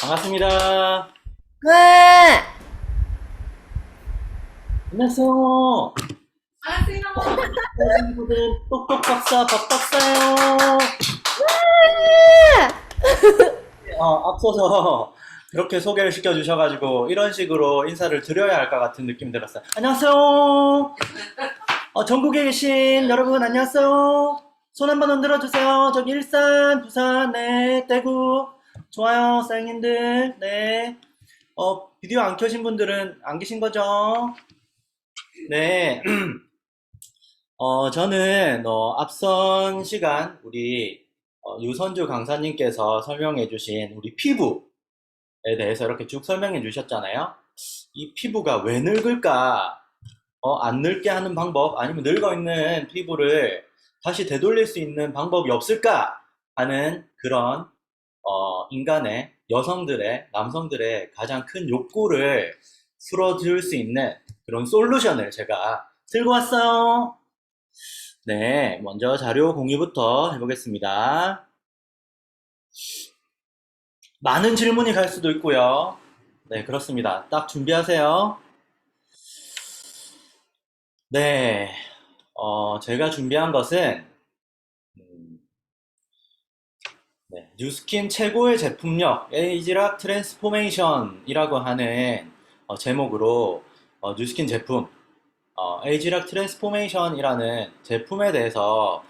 반갑습니다. 네. 안녕하세요. 안녕하세요. 친구들 똑똑 박사 박 박사요. 앞서서 그렇게 소개를 시켜주셔가지고 이런 식으로 인사를 드려야 할 것 같은 느낌이 들었어요. 안녕하세요. 전국에 계신 여러분 안녕하세요. 손 한번 흔들어 주세요. 저기 일산, 부산, 네, 대구. 좋아요, 사장님들. 네. 비디오 안 켜신 분들은 안 계신 거죠? 네. 저는 앞선 시간 우리 유선주 강사님께서 설명해 주신 우리 피부에 대해서 이렇게 쭉 설명해 주셨잖아요. 이 피부가 왜 늙을까? 안 늙게 하는 방법, 아니면 늙어 있는 피부를 다시 되돌릴 수 있는 방법이 없을까? 하는 그런 인간의, 여성들의, 남성들의 가장 큰 욕구를 풀어줄 수 있는 그런 솔루션을 제가 들고 왔어요. 네, 먼저 자료 공유부터 해보겠습니다. 많은 질문이 갈 수도 있고요. 네, 그렇습니다. 딱 준비하세요. 네, 제가 준비한 것은 뉴스킨 최고의 제품력 에이지락 트랜스포메이션이라고 하는 제목으로 뉴스킨 제품 에이지락 트랜스포메이션이라는 제품에 대해서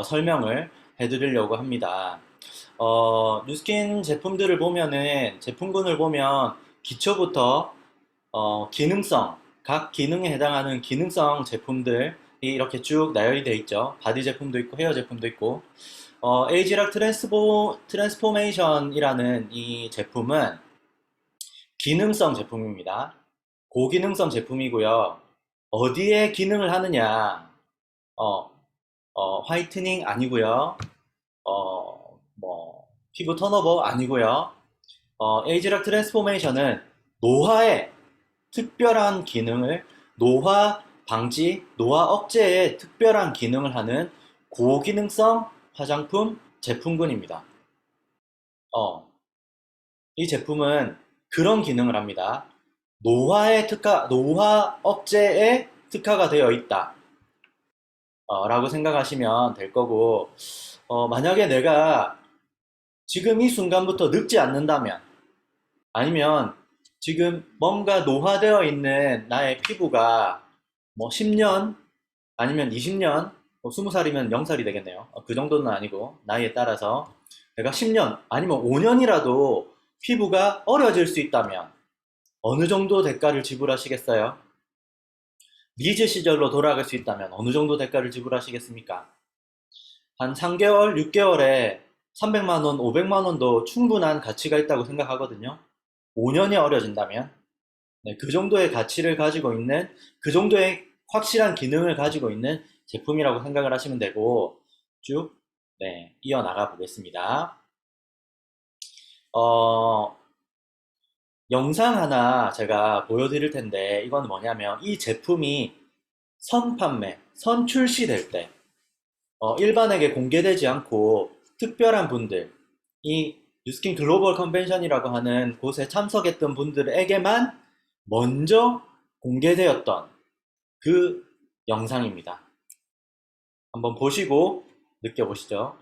설명을 해드리려고 합니다. 뉴스킨 제품들을 보면은 제품군을 보면 기초부터 기능성, 각 기능에 해당하는 기능성 제품들이 이렇게 쭉 나열이 되어 있죠. 바디 제품도 있고 헤어 제품도 있고 에이지락 트랜스포메이션이라는 이 제품은 기능성 제품입니다. 고기능성 제품이고요. 어디에 기능을 하느냐? 어, 화이트닝 아니고요. 피부 턴오버 아니고요. 에이지락 트랜스포메이션은 노화에 특별한 기능을, 노화 방지, 노화 억제에 특별한 기능을 하는 고기능성 화장품 제품군입니다. 이 제품은 그런 기능을 합니다. 노화 억제에 특화가 되어 있다. 라고 생각하시면 될 거고, 만약에 내가 지금 이 순간부터 늙지 않는다면, 아니면 지금 뭔가 노화되어 있는 나의 피부가 뭐 10년, 아니면 20년, 20살이면 0살이 되겠네요. 그 정도는 아니고, 나이에 따라서 내가 10년, 아니면 5년이라도 피부가 어려질 수 있다면, 어느 정도 대가를 지불하시겠어요? 리즈 시절로 돌아갈 수 있다면 어느 정도 대가를 지불하시겠습니까? 한 3개월, 6개월에 300만 원, 500만 원도 충분한 가치가 있다고 생각하거든요. 5년이 어려진다면 네, 그 정도의 가치를 가지고 있는, 그 정도의 확실한 기능을 가지고 있는 제품이라고 생각을 하시면 되고 쭉 네, 이어나가 보겠습니다. 영상 하나 제가 보여드릴 텐데 이건 뭐냐면 이 제품이 선판매, 선출시될 때 일반에게 공개되지 않고 특별한 분들, 이 뉴스킨 글로벌 컨벤션이라고 하는 곳에 참석했던 분들에게만 먼저 공개되었던 그 영상입니다. 한번 보시고 느껴보시죠.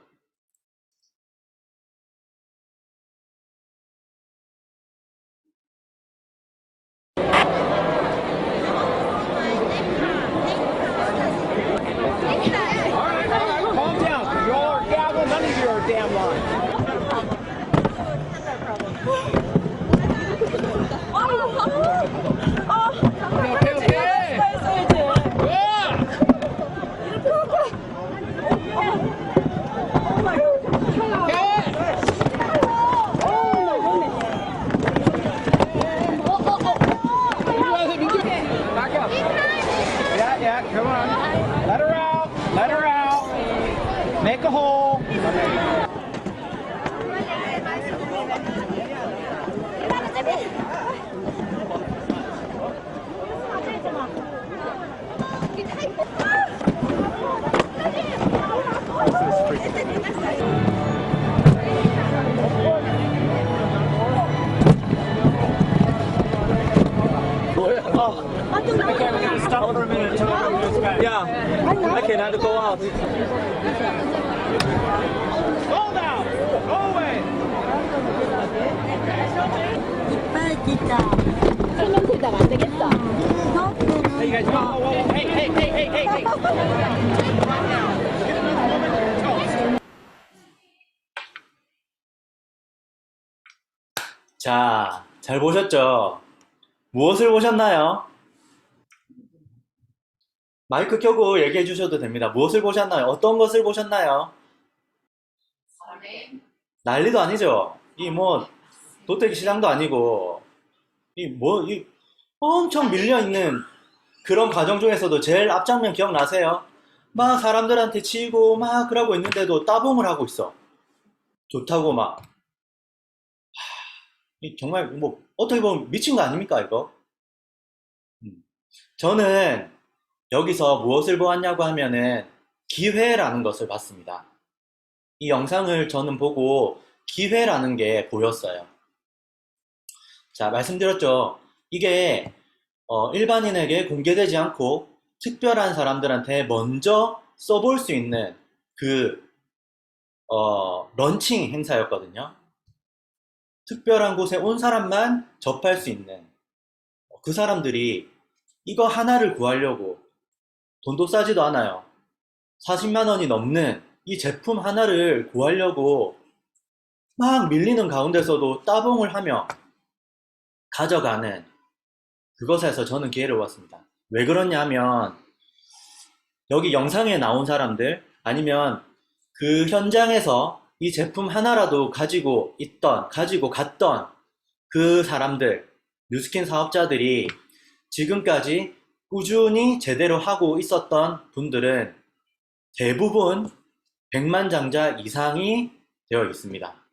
Calm down. You all are gavel. None of you are damn line. Okay, okay. Yeah. Back up. Yeah, yeah. Come on. Let her out. Let her out. Make a hole. 설명 들다가 안 되겠다. Hey, you guys go. Whoa, whoa, whoa. Hey, hey, hey, hey, hey, hey. Get this woman toast. 자, 잘 보셨죠? 무엇을 보셨나요? 마이크 켜고 얘기해 주셔도 됩니다. 무엇을 보셨나요? 어떤 것을 보셨나요? 난리도 아니죠? 이 뭐, 도태기 시장도 아니고, 이 엄청 밀려있는 그런 과정 중에서도 제일 앞장면 기억나세요? 막 사람들한테 치이고 막 그러고 있는데도 따봉을 하고 있어. 좋다고 막. 정말 뭐, 어떻게 보면 미친 거 아닙니까, 이거? 음. 저는 여기서 무엇을 보았냐고 하면은 기회라는 것을 봤습니다. 이 영상을 저는 보고 기회라는 게 보였어요. 자, 말씀드렸죠. 이게 일반인에게 공개되지 않고 특별한 사람들한테 먼저 써볼 수 있는 그 런칭 행사였거든요. 특별한 곳에 온 사람만 접할 수 있는 그 사람들이 이거 하나를 구하려고 돈도 싸지도 않아요. 40만 원이 넘는 이 제품 하나를 구하려고 막 밀리는 가운데서도 따봉을 하며 가져가는 그것에서 저는 기회를 보았습니다. 왜 그러냐면 여기 영상에 나온 사람들 아니면 그 현장에서 이 제품 하나라도 가지고 있던, 가지고 갔던 그 사람들, 뉴스킨 사업자들이 지금까지 꾸준히 제대로 하고 있었던 분들은 대부분 100만 장자 이상이 되어 있습니다.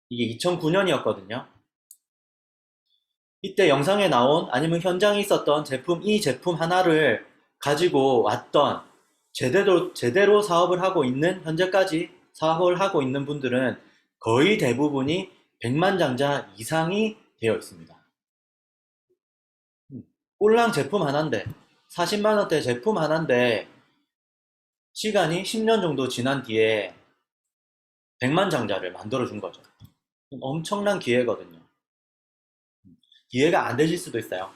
이게 2009년이었거든요. 이때 영상에 나온 아니면 현장에 있었던 제품, 이 제품 하나를 가지고 왔던 제대로 사업을 하고 있는, 현재까지 사업을 하고 있는 분들은 거의 대부분이 100만 장자 이상이 되어 있습니다. 꼴랑 제품 하나인데, 40만 원대 제품 하나인데, 시간이 10년 정도 지난 뒤에 100만 장자를 만들어 준 거죠. 엄청난 기회거든요. 기회가 안 되실 수도 있어요.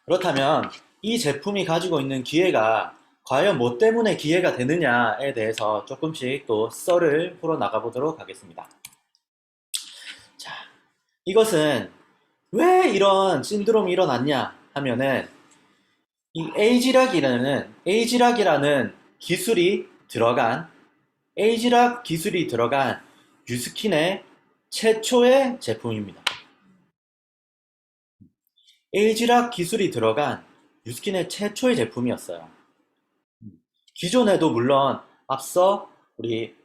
그렇다면 이 제품이 가지고 있는 기회가 과연 뭐 때문에 기회가 되느냐에 대해서 조금씩 또 썰을 풀어 나가 보도록 하겠습니다. 자, 이것은 왜 이런 신드롬이 일어났냐 하면은 이 에이지락이라는 기술이 들어간 뉴스킨의 최초의 제품입니다. 에이지락 기술이 들어간 뉴스킨의 최초의 제품이었어요. 기존에도 물론 앞서 우리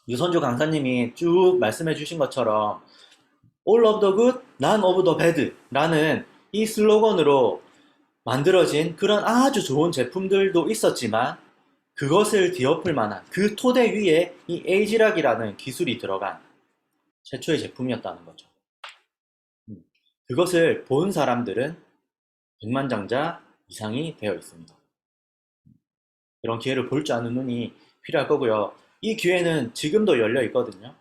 유선주 강사님이 쭉 말씀해 주신 것처럼 All of the good, none of the bad 라는 이 슬로건으로 만들어진 그런 아주 좋은 제품들도 있었지만 그것을 뒤엎을 만한 그 토대 위에 이 에이지락이라는 기술이 들어간 최초의 제품이었다는 거죠. 그것을 본 사람들은 100만 장자 이상이 되어 있습니다. 그런 기회를 볼 줄 아는 눈이 필요할 거고요. 이 기회는 지금도 열려 있거든요.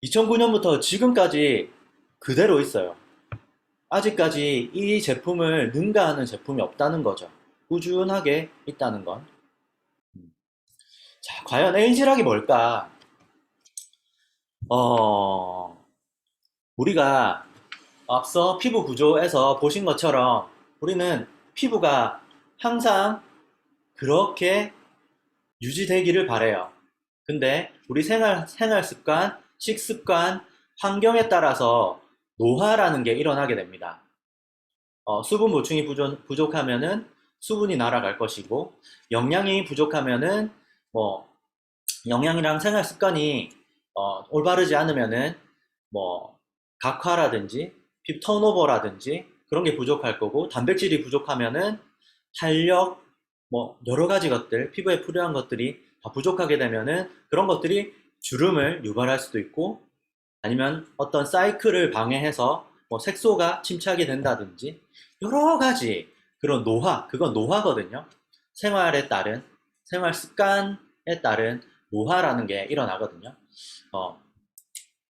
2009년부터 지금까지 그대로 있어요. 아직까지 이 제품을 능가하는 제품이 없다는 거죠. 꾸준하게 있다는 건. 자, 과연 에이지락이 뭘까? 우리가 앞서 피부 구조에서 보신 것처럼 우리는 피부가 항상 그렇게 유지되기를 바래요. 근데 우리 생활 습관, 식습관, 환경에 따라서 노화라는 게 일어나게 됩니다. 수분 보충이 부족하면은 수분이 날아갈 것이고, 영양이 부족하면은 뭐 영양이랑 생활 습관이 올바르지 않으면은 뭐 각화라든지 피부 턴오버라든지 그런 게 부족할 거고, 단백질이 부족하면은 탄력, 뭐 여러 가지 것들, 피부에 필요한 것들이 다 부족하게 되면은 그런 것들이 주름을 유발할 수도 있고, 아니면 어떤 사이클을 방해해서 뭐 색소가 침착이 된다든지 여러 가지 그런 노화, 그건 노화거든요. 생활에 따른, 생활 습관에 따른 노화라는 게 일어나거든요.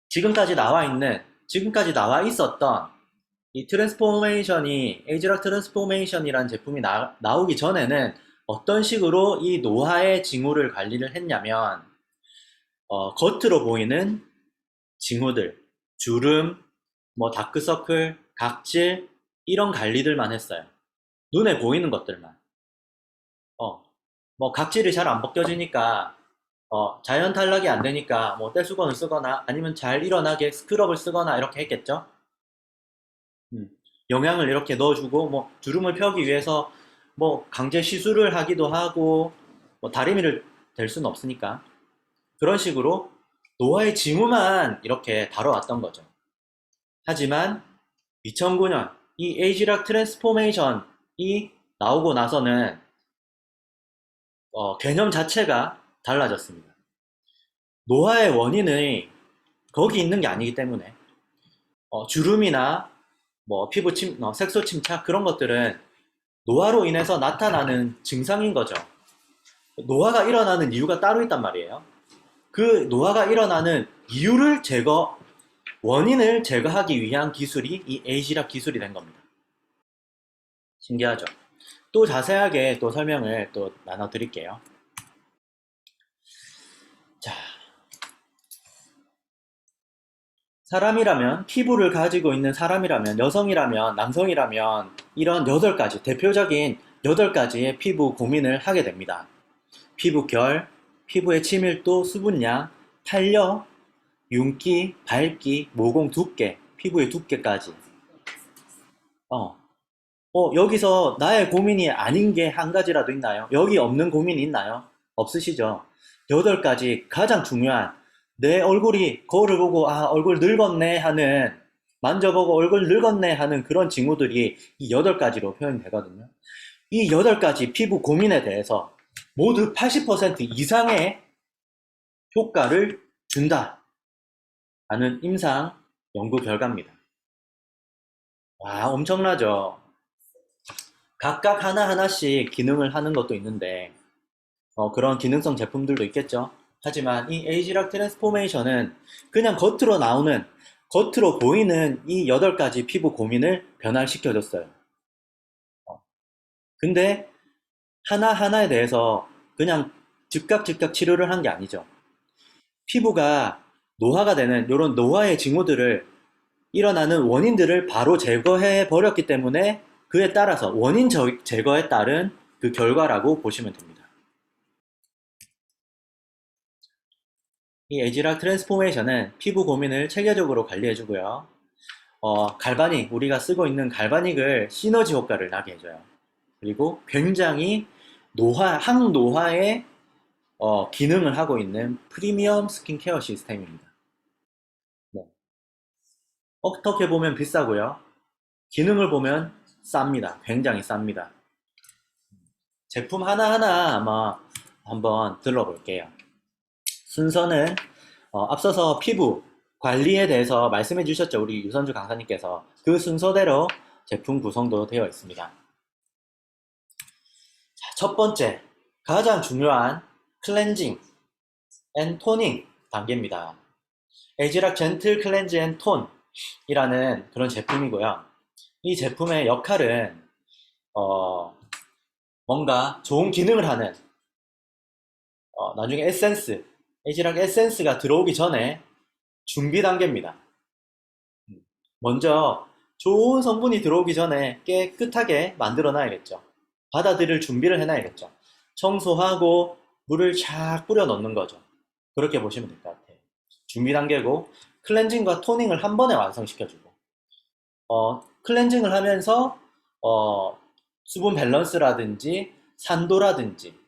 지금까지 나와 있는 지금까지 나와 있었던 이 트랜스포메이션이, 에이지락 트랜스포메이션이라는 제품이 나오기 전에는 어떤 식으로 이 노화의 징후를 관리를 했냐면, 겉으로 보이는 징후들, 주름, 뭐 다크서클, 각질, 이런 관리들만 했어요. 눈에 보이는 것들만. 뭐 각질이 잘 안 벗겨지니까, 자연 탈락이 안 되니까 뭐 떼수건을 쓰거나 아니면 잘 일어나게 스크럽을 쓰거나 이렇게 했겠죠. 영양을 이렇게 넣어주고, 뭐 주름을 펴기 위해서 뭐 강제 시술을 하기도 하고, 뭐 다리미를 댈 수는 없으니까 그런 식으로 노화의 징후만 이렇게 다뤄왔던 거죠. 하지만 2009년 이 에이지락 트랜스포메이션이 나오고 나서는 개념 자체가 달라졌습니다. 노화의 원인이 거기 있는 게 아니기 때문에 주름이나 뭐 피부 색소 침착, 그런 것들은 노화로 인해서 나타나는 증상인 거죠. 노화가 일어나는 이유가 따로 있단 말이에요. 그 노화가 일어나는 이유를 원인을 제거하기 위한 기술이 이 에이지락 기술이 된 겁니다. 신기하죠? 또 자세하게 또 설명을 또 나눠 드릴게요. 자, 사람이라면, 피부를 가지고 있는 사람이라면, 여성이라면, 남성이라면 이런 8가지, 대표적인 8가지의 피부 고민을 하게 됩니다. 피부 결, 피부의 친밀도, 수분량, 탄력, 윤기, 밝기, 모공 두께, 피부의 두께까지. 여기서 나의 고민이 아닌 게 한 가지라도 있나요? 여기 없는 고민이 있나요? 없으시죠? 8가지 가장 중요한, 내 얼굴이 거울을 보고 얼굴 늙었네 하는, 만져보고 얼굴 늙었네 하는 그런 징후들이 이 8가지로 표현되거든요. 이 8가지 피부 고민에 대해서 모두 80% 이상의 효과를 준다 하는 임상 연구 결과입니다. 와, 엄청나죠? 각각 하나하나씩 기능을 하는 것도 있는데 그런 기능성 제품들도 있겠죠. 하지만 이 에이지락 트랜스포메이션은 그냥 겉으로 보이는 이 8가지 피부 고민을 변화시켜줬어요. 근데 하나하나에 대해서 그냥 즉각 치료를 한 게 아니죠. 피부가 노화가 되는 이런 노화의 징후들을, 일어나는 원인들을 바로 제거해 버렸기 때문에 그에 따라서 원인 제거에 따른 그 결과라고 보시면 됩니다. 이 에지락 트랜스포메이션은 피부 고민을 체계적으로 관리해주고요. 갈바닉, 우리가 쓰고 있는 갈바닉을 시너지 효과를 나게 해줘요. 그리고 굉장히 항노화의 기능을 하고 있는 프리미엄 스킨케어 시스템입니다. 네. 어떻게 보면 비싸고요. 기능을 보면 쌉니다. 굉장히 쌉니다. 제품 하나하나 아마 한번 들러볼게요. 순서는 앞서서 피부 관리에 대해서 말씀해 주셨죠. 우리 유선주 강사님께서. 그 순서대로 제품 구성도 되어 있습니다. 자, 첫 번째, 가장 중요한 클렌징 앤 토닝 단계입니다. 에지락 젠틀 클렌즈 앤 톤이라는 그런 제품이고요. 이 제품의 역할은 뭔가 좋은 기능을 하는, 나중에 에지락 에센스가 들어오기 전에 준비 단계입니다. 먼저 좋은 성분이 들어오기 전에 깨끗하게 만들어 놔야겠죠. 받아들일 준비를 해놔야겠죠. 청소하고 물을 쫙 뿌려 넣는 거죠. 그렇게 보시면 될 것 같아요. 준비 단계고, 클렌징과 토닝을 한 번에 완성시켜주고, 클렌징을 하면서 수분 밸런스라든지 산도라든지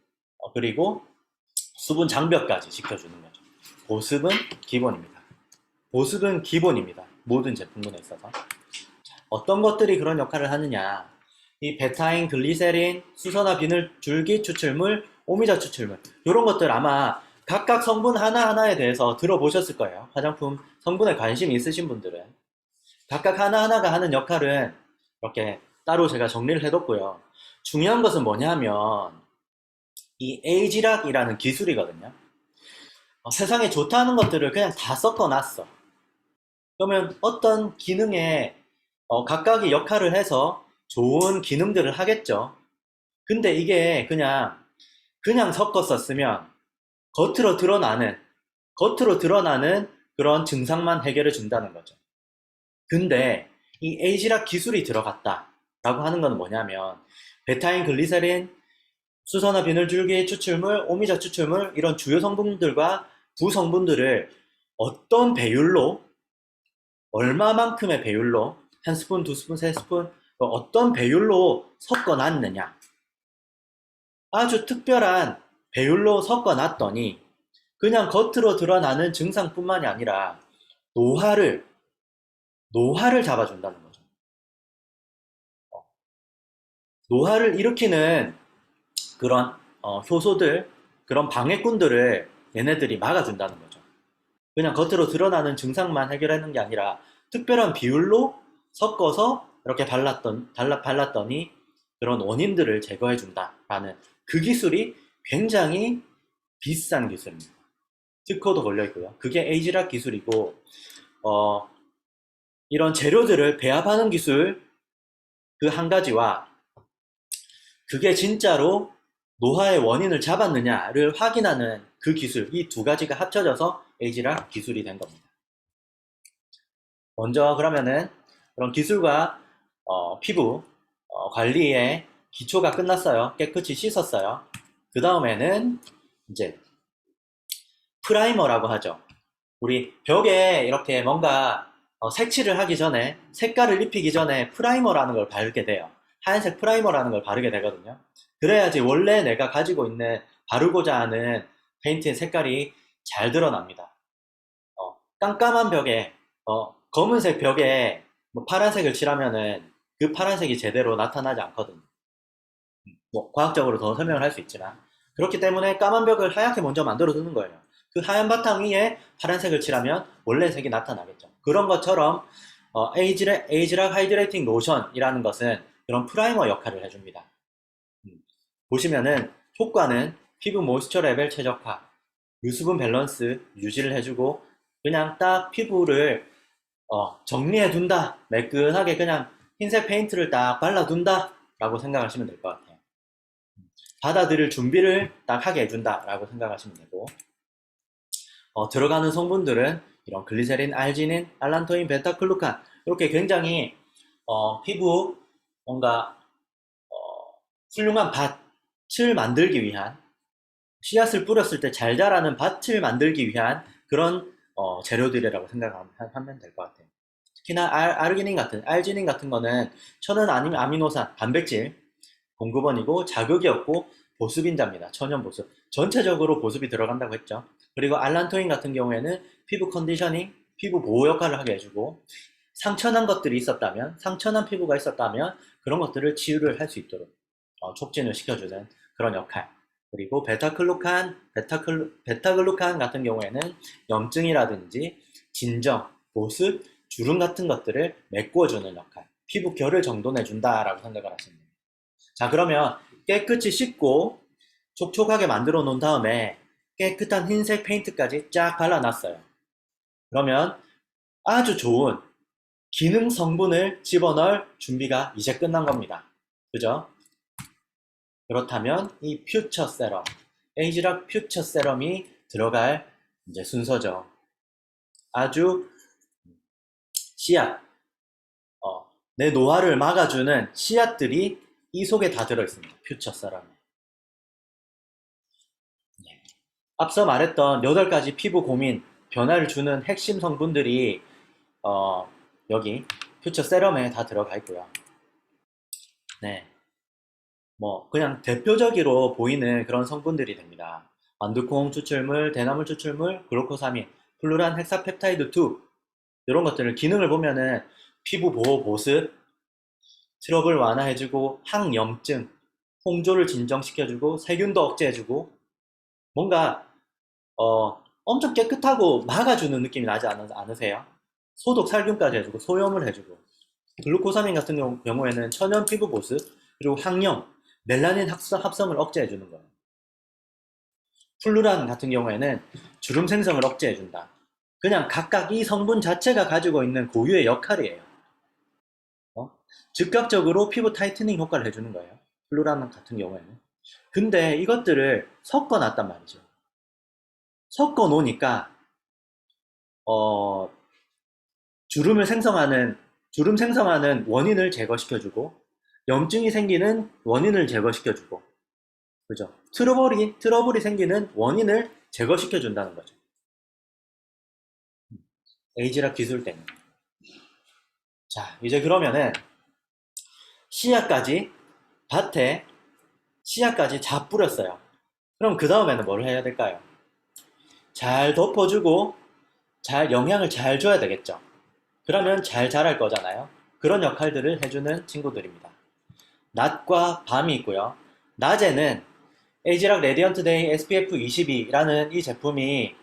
그리고 수분 장벽까지 지켜주는 거죠. 보습은 기본입니다. 보습은 기본입니다. 모든 제품군에 있어서. 어떤 것들이 그런 역할을 하느냐, 이 베타인, 글리세린, 수소나 비늘, 줄기 추출물, 오미자 추출물, 이런 것들 아마 각각 성분 하나하나에 대해서 들어보셨을 거예요. 화장품 성분에 관심이 있으신 분들은. 각각 하나하나가 하는 역할은 이렇게 따로 제가 정리를 해뒀고요. 중요한 것은 뭐냐면 이 에이지락이라는 기술이거든요. 세상에 좋다는 것들을 그냥 다 섞어놨어. 그러면 어떤 기능에 각각의 역할을 해서 좋은 기능들을 하겠죠. 근데 이게 그냥 섞었었으면 겉으로 드러나는 그런 증상만 해결해 준다는 거죠. 근데 이 에이지락 기술이 들어갔다라고 하는 건 뭐냐면 베타인 글리세린, 수선화 비닐줄기 추출물, 오미자 추출물 이런 주요 성분들과 부성분들을 어떤 배율로 얼마만큼의 배율로 한 스푼, 두 스푼, 세 스푼 어떤 배율로 섞어 놨느냐 아주 특별한 배율로 섞어 놨더니 그냥 겉으로 드러나는 증상뿐만이 아니라 노화를 잡아준다는 거죠. 노화를 일으키는 그런 효소들, 그런 방해꾼들을 얘네들이 막아준다는 거죠. 그냥 겉으로 드러나는 증상만 해결하는 게 아니라 특별한 비율로 섞어서 이렇게 발랐더니 그런 원인들을 제거해 준다라는 그 기술이 굉장히 비싼 기술입니다. 특허도 걸려 있고요. 그게 에이지락 기술이고 이런 재료들을 배합하는 기술 그 한 가지와 그게 진짜로 노화의 원인을 잡았느냐를 확인하는 그 기술, 이 두 가지가 합쳐져서 에이지락 기술이 된 겁니다. 먼저 그러면은 그런 기술과 피부 관리의 기초가 끝났어요. 깨끗이 씻었어요. 그 다음에는 이제 프라이머라고 하죠. 우리 벽에 이렇게 뭔가 색칠을 하기 전에 색깔을 입히기 전에 프라이머라는 걸 바르게 돼요. 하얀색 프라이머라는 걸 바르게 되거든요. 그래야지 원래 내가 가지고 있는 바르고자 하는 페인트의 색깔이 잘 드러납니다. 깜깜한 벽에 검은색 벽에 뭐 파란색을 칠하면은 그 파란색이 제대로 나타나지 않거든요. 뭐 과학적으로 더 설명을 할 수 있지만 그렇기 때문에 까만 벽을 하얗게 먼저 만들어 두는 거예요. 그 하얀 바탕 위에 파란색을 칠하면 원래 색이 나타나겠죠. 그런 것처럼 에이지락 하이드레이팅 로션이라는 것은 그런 프라이머 역할을 해줍니다. 보시면은 효과는 피부 모이스처 레벨 최적화, 유수분 밸런스 유지를 해주고 그냥 딱 피부를 정리해 둔다, 매끈하게 그냥 흰색 페인트를 딱 발라둔다 라고 생각하시면 될 것 같아요. 받아들일 준비를 딱 하게 해준다 라고 생각하시면 되고 들어가는 성분들은 이런 글리세린, 알지닌, 알란토인, 베타클루칸 이렇게 굉장히 피부 뭔가 훌륭한 밭을 만들기 위한 씨앗을 뿌렸을 때 잘 자라는 밭을 만들기 위한 그런 재료들이라고 생각하면 될 것 같아요. 특히나 알지닌 같은 거는 천연 아미노산, 단백질 공급원이고 자극이 없고 보습인자입니다. 천연 보습. 전체적으로 보습이 들어간다고 했죠. 그리고 알란토인 같은 경우에는 피부 컨디셔닝, 피부 보호 역할을 하게 해주고 상처난 것들이 있었다면, 상처난 피부가 있었다면 그런 것들을 치유를 할 수 있도록 촉진을 시켜주는 그런 역할. 그리고 베타글루칸 같은 경우에는 염증이라든지 진정, 보습, 주름 같은 것들을 메꿔주는 역할. 피부 결을 정돈해준다라고 생각을 하시면 됩니다. 자, 그러면 깨끗이 씻고 촉촉하게 만들어 놓은 다음에 깨끗한 흰색 페인트까지 쫙 발라놨어요. 그러면 아주 좋은 기능 성분을 집어넣을 준비가 이제 끝난 겁니다. 그죠? 그렇다면 이 퓨처 세럼, 에이지락 퓨처 세럼이 들어갈 이제 순서죠. 아주 씨앗, 내 노화를 막아주는 씨앗들이 이 속에 다 들어있습니다. 퓨처 세럼에. 앞서 말했던 8가지 피부 고민, 변화를 주는 핵심 성분들이 여기 퓨처 세럼에 다 들어가 있고요. 네. 뭐 그냥 대표적으로 보이는 그런 성분들이 됩니다. 완두콩 추출물, 대나무 추출물, 글루코사민, 플루란 헥사펩타이드 2 이런 것들을 기능을 보면은 피부 보호 보습, 트러블 완화해주고 항염증, 홍조를 진정시켜주고 세균도 억제해주고 뭔가 엄청 깨끗하고 막아주는 느낌이 나지 않으세요? 소독 살균까지 해주고 소염을 해주고 글루코사민 같은 경우에는 천연 피부 보습 그리고 항염, 멜라닌 합성을 억제해주는 거예요. 플루란 같은 경우에는 주름 생성을 억제해준다. 그냥 각각 이 성분 자체가 가지고 있는 고유의 역할이에요. 즉각적으로 피부 타이트닝 효과를 해주는 거예요. 플루라는 같은 경우에는. 근데 이것들을 섞어놨단 말이죠. 섞어 놓으니까 주름 생성하는 원인을 제거시켜주고 염증이 생기는 원인을 제거시켜주고 그죠? 트러블이 생기는 원인을 제거시켜준다는 거죠. 에이지락 기술 때문에. 자, 이제 그러면은 밭에 씨앗까지 다 뿌렸어요. 그럼 그 다음에는 뭘 해야 될까요? 잘 덮어주고 영양을 잘 줘야 되겠죠. 그러면 잘 자랄 거잖아요. 그런 역할들을 해주는 친구들입니다. 낮과 밤이 있고요. 낮에는 에이지락 레디언트 데이 SPF 22라는 이 제품이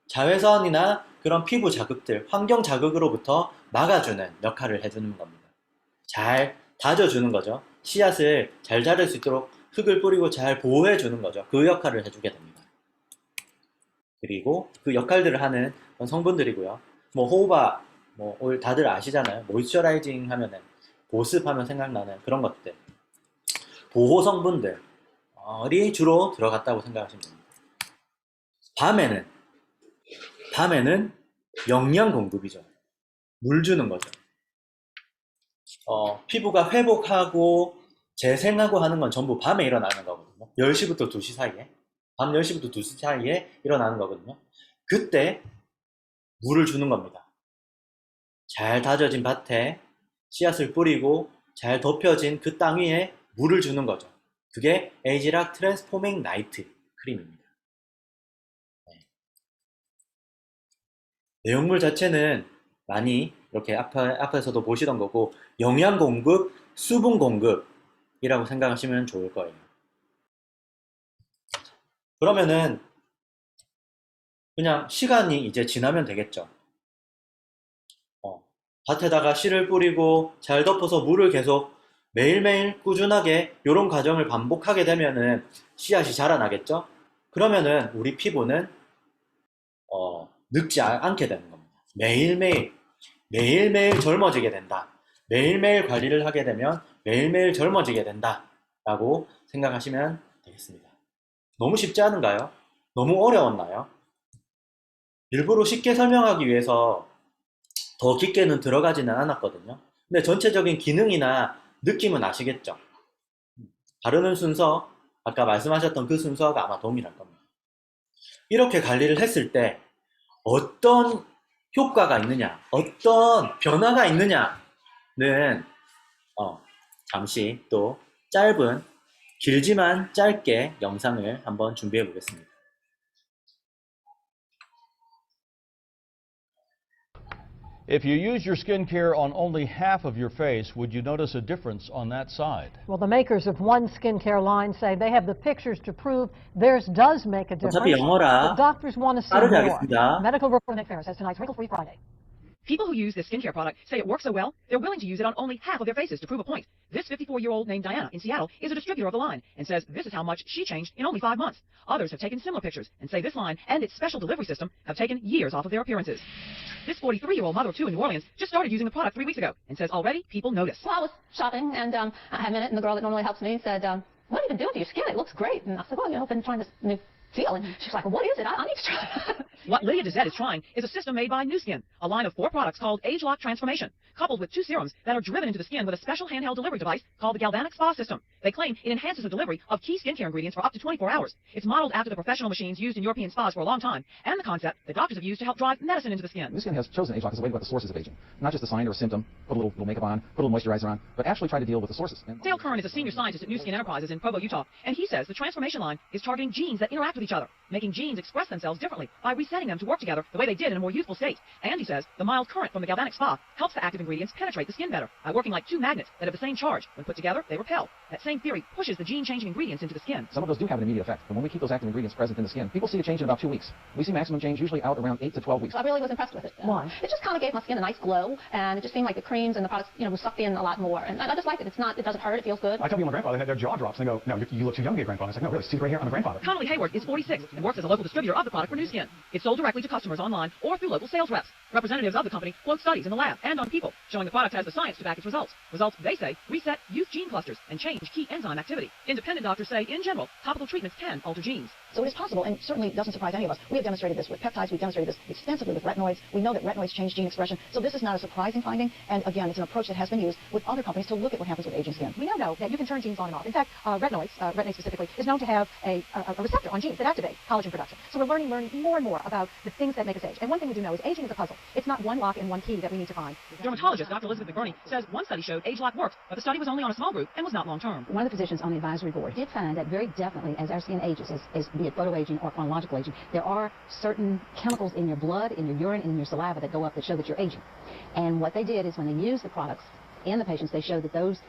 자외선이나 그런 피부 자극들, 환경 자극으로부터 막아주는 역할을 해주는 겁니다. 잘 다져주는 거죠. 씨앗을 잘 자랄 수 있도록 흙을 뿌리고 잘 보호해주는 거죠. 그 역할을 해주게 됩니다. 그리고 그 역할들을 하는 성분들이고요. 뭐 호우바, 다들 아시잖아요. 모이스처라이징 하면은 보습하면 생각나는 그런 것들. 보호 성분들이 주로 들어갔다고 생각하시면 됩니다. 밤에는 영양 공급이죠. 물 주는 거죠. 피부가 회복하고 재생하고 하는 건 전부 밤에 일어나는 거거든요. 10시부터 2시 사이에. 밤 10시부터 2시 사이에 일어나는 거거든요. 그때 물을 주는 겁니다. 잘 다져진 밭에 씨앗을 뿌리고 잘 덮여진 그 땅 위에 물을 주는 거죠. 그게 에이지락 트랜스포밍 나이트 크림입니다. 내용물 자체는 많이 이렇게 앞에서도 보시던 거고 영양 공급, 수분 공급이라고 생각하시면 좋을 거예요. 그러면은 그냥 시간이 이제 지나면 되겠죠. 밭에다가 씨를 뿌리고 잘 덮어서 물을 계속 매일매일 꾸준하게 이런 과정을 반복하게 되면은 씨앗이 자라나겠죠. 그러면은 우리 피부는 늙지 않게 되는 겁니다. 매일매일 젊어지게 된다. 매일매일 관리를 하게 되면 매일매일 젊어지게 된다. 라고 생각하시면 되겠습니다. 너무 쉽지 않은가요? 너무 어려웠나요? 일부러 쉽게 설명하기 위해서 더 깊게는 들어가지는 않았거든요. 근데 전체적인 기능이나 느낌은 아시겠죠? 바르는 순서, 아까 말씀하셨던 그 순서가 아마 도움이 될 겁니다. 이렇게 관리를 했을 때 어떤 효과가 있느냐, 어떤 변화가 있느냐는 잠시 또 길지만 짧게 영상을 한번 준비해 보겠습니다. If you use your skincare on only half of your face, would you notice a difference on that side? Well, the makers of one skincare line say they have the pictures to prove theirs does make a difference. 어차피 영어라 But doctors want to see 빠르게 more. 하겠습니다. Medical reporter Nick Ferris says tonight's Wrinkle Free Friday. People who use this skincare product say it works so well, they're willing to use it on only half of their faces to prove a point. This 54-year-old named Diana in Seattle is a distributor of the line and says this is how much she changed in only 5 months. Others have taken similar pictures and say this line and its special delivery system have taken years off of their appearances. This 43-year-old mother of 2 in New Orleans just started using the product 3 weeks ago and says already people notice. Well, I was shopping, and I had a minute, and the girl that normally helps me said, what have you been doing to your skin? It looks great. And I said, well, I've been trying this new deal. And she's like, well, what is it? I need to try it. What Lydia Dezette is trying is a system made by Nu Skin, a line of 4 products called Age Lock Transformation, coupled with 2 serums that are driven into the skin with a special handheld delivery device called the Galvanic Spa System. They claim it enhances the delivery of key skincare ingredients for up to 24 hours. It's modeled after the professional machines used in European spas for a long time, and the concept that doctors have used to help drive medicine into the skin. Nu Skin has chosen age lock as a way to go at the sources of aging. Not just a sign or a symptom, put a little makeup on, put a little moisturizer on, but actually try to deal with the sources. Dale Kern is a senior scientist at Nu Skin Enterprises in Provo, Utah, and he says the transformation line is targeting genes that interact with each other, making genes express themselves differently by resetting them to work together the way they did in a more youthful state. And he says the mild current from the Galvanic Spa helps the active ingredients penetrate the skin better by working like 2 magnets that have the same charge. When put together, they repel. That same theory pushes the gene-changing ingredients into the skin. Some of those do have an immediate effect, but when we keep those active ingredients present in the skin, people see a change in about 2 weeks. We see maximum change usually out around 8 to 12 weeks. So I really was impressed with it. Why? It just kind of gave my skin a nice glow, and it just seemed like the creams and the products, you know, was sucked in a lot more. And I just like it. It doesn't hurt. It feels good. I tell people my grandfather had their jaw drops, and they go, no, you look too young to be a grandfather. I was like, no, really, see the gray hair? I'm a grandfather. Connolly Hayward is 46 and and works as a local distributor of the product for Nu Skin. It's sold directly to customers online or through local sales reps. Representatives of the company quote studies in the lab and on people, showing the product has the science to back its results. Results, they say, reset youth gene clusters and change key enzyme activity. Independent doctors say, in general, topical treatments can alter genes. So it is possible, and certainly doesn't surprise any of us. We have demonstrated this with peptides. We've demonstrated this extensively with retinoids. We know that retinoids change gene expression. So this is not a surprising finding. And again, it's an approach that has been used with other companies to look at what happens with aging skin. We now know that you can turn genes on and off. In fact, retinase specifically, is known to have a receptor on genes that activate collagen production. So we're learning more and more about the things that make us age. And one thing we do know is aging is a puzzle. It's not one lock and one key that we need to find. Dermatologist Dr. Elizabeth McBurney says one study showed age lock worked, but the study was only on a small group and was not long-term. One of the physicians on the advisory board did find that very definitely as our skin ages, as be it photoaging or chronological aging, there are certain chemicals in your blood, in your urine, in your saliva that go up that show that you're aging. And what they did is when they used the products in the patients, they showed that those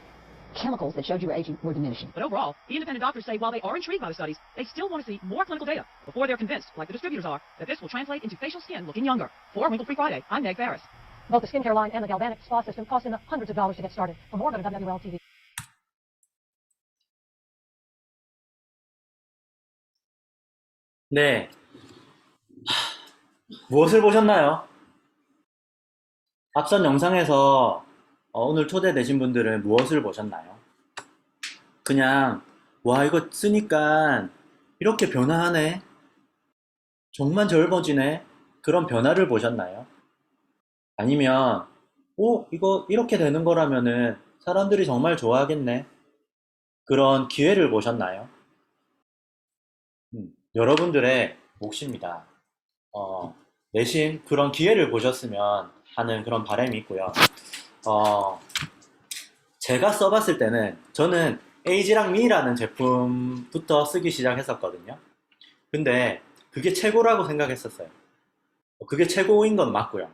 chemicals that showed you were aging were diminishing. But overall, the independent doctors say while they are intrigued by the studies, they still want to see more clinical data before they're convinced, like the distributors are, that this will translate into facial skin looking younger. For Wrinkle Free Friday, I'm Meg Farris. Both the skincare line and the galvanic spa system cost in the hundreds of dollars to get started. For more, go to WLTV. 네. 무엇을 보셨나요? 앞선 영상에서 오늘 초대되신 분들은 무엇을 보셨나요? 그냥 와 이거 쓰니까 이렇게 변화하네, 정말 젊어지네, 그런 변화를 보셨나요? 아니면 이거 이렇게 되는 거라면은 사람들이 정말 좋아하겠네, 그런 기회를 보셨나요? 여러분들의 몫입니다. 내심 그런 기회를 보셨으면 하는 그런 바람이 있고요. 제가 써봤을 때는 저는 에이지랑 미라는 제품부터 쓰기 시작했었거든요. 근데 그게 최고라고 생각했었어요. 그게 최고인 건 맞고요.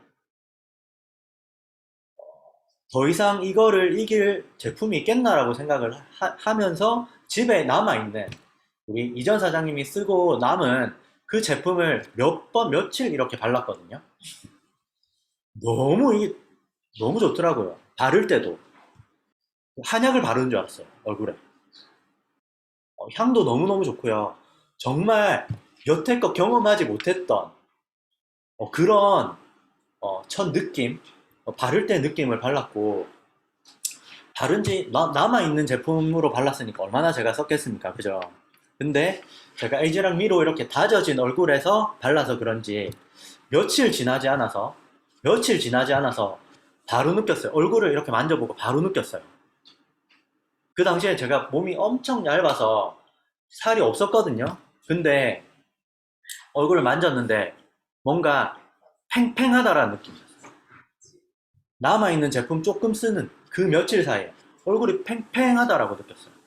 더 이상 이거를 이길 제품이 있겠나라고 생각을 하면서 집에 남아있는 우리 이전 사장님이 쓰고 남은 그 제품을 몇 번, 며칠 이렇게 발랐거든요. 너무 좋더라고요. 바를 때도 한약을 바르는 줄 알았어요, 얼굴에. 향도 너무너무 좋고요. 정말 여태껏 경험하지 못했던 그런 첫 느낌, 바를 때 느낌을 발랐고, 바른지 남아있는 제품으로 발랐으니까 얼마나 제가 썼겠습니까, 그죠? 근데 제가 에이지랑 미로 이렇게 다져진 얼굴에서 발라서 그런지 며칠 지나지 않아서 바로 느꼈어요. 얼굴을 이렇게 만져보고 바로 느꼈어요. 그 당시에 제가 몸이 엄청 얇아서 살이 없었거든요. 근데 얼굴을 만졌는데 뭔가 팽팽하다라는 느낌이었어요. 남아있는 제품 조금 쓰는 그 며칠 사이에 얼굴이 팽팽하다라고 느꼈어요.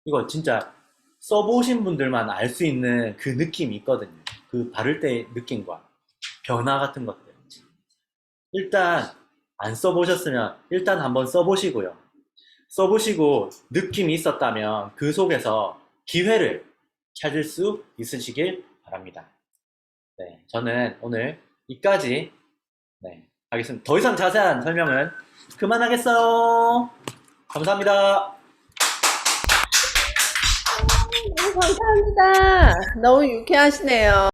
이거 진짜 써보신 분들만 알 수 있는 그 느낌이 있거든요. 그 바를 때의 느낌과 변화 같은 것들. 일단 안 써보셨으면 일단 한번 써보시고요. 써보시고 느낌이 있었다면 그 속에서 기회를 찾을 수 있으시길 바랍니다. 네, 저는 오늘 여기까지 하겠습니다. 더 이상 자세한 설명은 그만하겠어요. 감사합니다. 너무 감사합니다. 너무 유쾌하시네요.